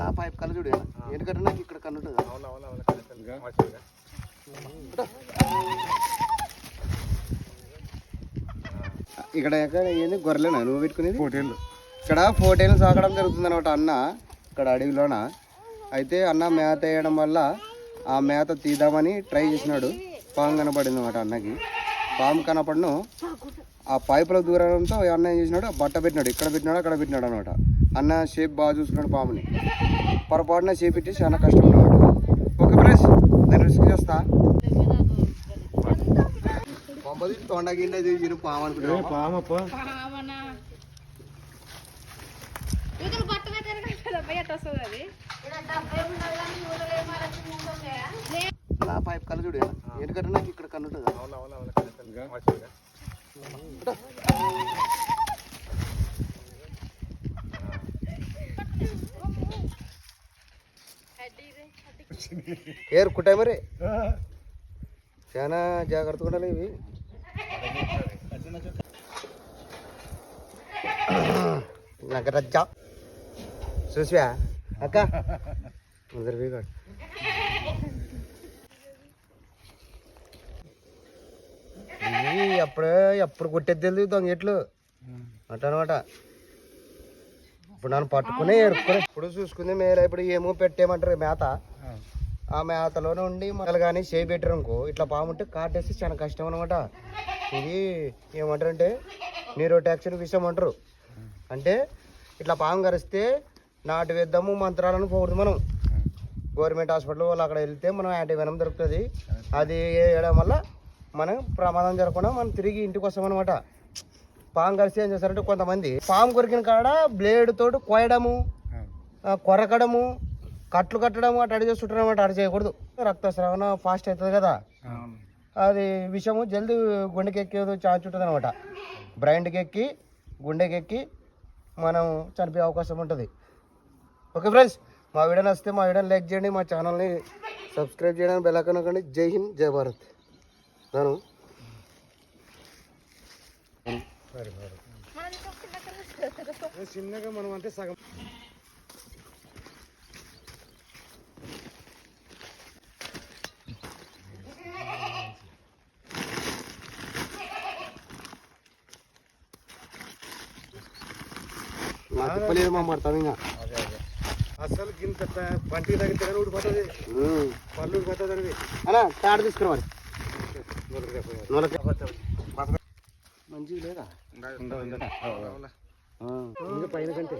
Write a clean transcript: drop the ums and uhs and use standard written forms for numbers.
ఆ పైప్ కళ్ళు చూడు ఎందుకంటే నాకు ఇక్కడ కన్ను ఉంటుంది. ఇక్కడ ఎక్కడ ఏంది గొర్రెలేనా నువ్వు పెట్టుకునేది? పోటీలు ఇక్కడ 14 సాకడం జరుగుతుంది అనమాట అన్న ఇక్కడ అడవిలోన. అయితే అన్న మేత వేయడం వల్ల ఆ మేత తీద్దామని ట్రై చేసినాడు. పాము కనపడింది అనమాట అన్నకి. పాము కనపడను ఆ పైపుల దూరంతో అన్న ఏం చేసినాడు, బట్ట పెట్టినాడు. ఇక్కడ పెట్టినాడు అక్కడ పెట్టినాడు అనమాట. అన్న షేప్ బాగా చూసుకున్నాడు పాముని. పొరపాటున షేప్ పెట్టి చాలా కష్టం అనమాట. ఓకే ఫ్రెండ్స్, నేను రిస్క్ చేస్తా. తొండగిండే తీసి పాము అనుకుంటున్నాను. పామప్ప నా పైప్ కళ్ళు చూడు ఎందుకంటే నాకు ఇక్కడ కన్ను ఉంటుంది. ఏరుకుంటాయి మరి, చాలా జాగ్రత్తగా ఉండాలి ఇవి. నగరజ్జా చూసివా అక్క అందరివి కాదు. ఇవి ఎప్పుడు కొట్టేది తెలియదు దొంగెట్లు అట్ట అనమాట. ఇప్పుడు నన్ను పట్టుకుని ఎరుక్కుని ఇప్పుడు చూసుకుంది మేలు. ఇప్పుడు ఏమో పెట్టేయమంటారు మేత. ఆ మేతలోనే ఉండి మొదలు కానీ చేయి పెట్టారు అనుకో ఇట్లా పాము ఉంటే కాటేస్తే చాలా కష్టం అనమాట. ఇది ఏమంటారంటే నీరోటాక్సిన్ విషయం అంటారు. అంటే ఇట్లా పాము కరిస్తే నాటు వేద్దాము మంత్రాలను పోకూడదు. మనం గవర్నమెంట్ హాస్పిటల్ వాళ్ళు అక్కడ వెళ్తే మనం యాంటీవెనం దొరుకుతుంది. అది వేయడం వల్ల మనం ప్రమాదం జరగకుండా మనం తిరిగి ఇంటికి వస్తాం అనమాట. పాము కరిస్తే ఏం చేస్తారంటే కొంతమంది పాము కొరికిన కాడ బ్లేడ్ తోటి కోయడము, కొరకడము, కట్లు కట్టడము అటు అడి చేస్తుంటారు అనమాట. అటు చేయకూడదు. రక్తస్రావణ ఫాస్ట్ అవుతుంది కదా. అది విషము జల్దీ గుండెకి ఎక్కేది ఛాన్స్ ఉంటుంది అనమాట. బ్రైండ్కి ఎక్కి గుండెకి ఎక్కి మనం చనిపోయే అవకాశం ఉంటుంది. ఓకే ఫ్రెండ్స్, మా వీడియో నచ్చితే మా వీడియోని లైక్ చేయండి, మా ఛానల్ని సబ్స్క్రైబ్ చేయడానికి బెల్ ఐకాన్ నొక్కండి. జై హింద్, జై భారత్. నేను చిన్నగా మనం అంటే సగం తిప్పలేదు మా పడతాం. ఇంకా అసలు గింత పంటి తగ్గితే ఊడిపోతుంది, పళ్ళు ఊడిపోతుంది. అలా తాడు తీసుకురావాలి. మంచిగా లేదా ఇంకా పైన కంటే